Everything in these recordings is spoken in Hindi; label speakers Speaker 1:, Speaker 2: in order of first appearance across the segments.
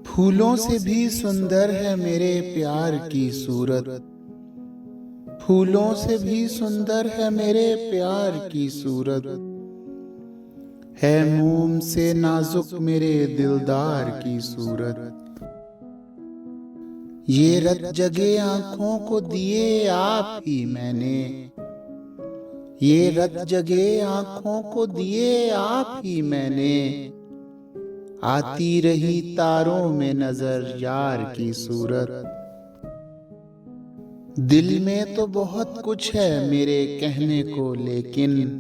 Speaker 1: फूलों से भी सुंदर है मेरे प्यार की सूरत। फूलों से भी सुंदर है मेरे प्यार की सूरत। है मोम से नाजुक मेरे दिलदार की सूरत। ये रत जगे आंखों को दिए आप ही मैंने। ये रत जगे आंखों को दिए आप ही मैंने। आती रही तारों में नजर यार की सूरत। दिल में तो बहुत कुछ है मेरे कहने को, लेकिन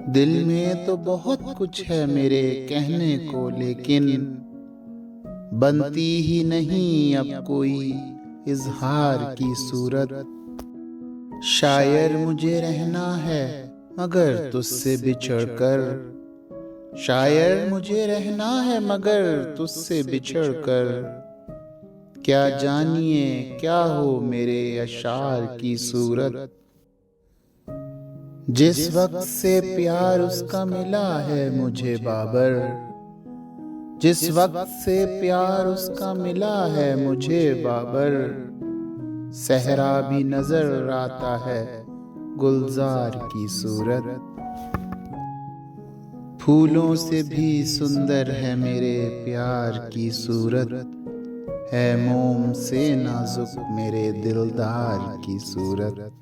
Speaker 1: दिल में तो बहुत कुछ है मेरे कहने को, लेकिन बनती ही नहीं अब कोई इजहार की सूरत। शायर मुझे रहना है मगर तुझसे बिछड़कर। शायर मुझे रहना है मगर तुझसे बिछड़कर। क्या जानिए क्या हो मेरे अशार की सूरत। जिस वक्त से प्यार उसका मिला है मुझे बाबर। जिस वक्त से प्यार उसका मिला है मुझे बाबर। सहरा भी नजर आता है गुलजार की सूरत। फूलों से भी सुंदर है मेरे प्यार की सूरत। है मोम से नाजुक मेरे दिलदार की सूरत।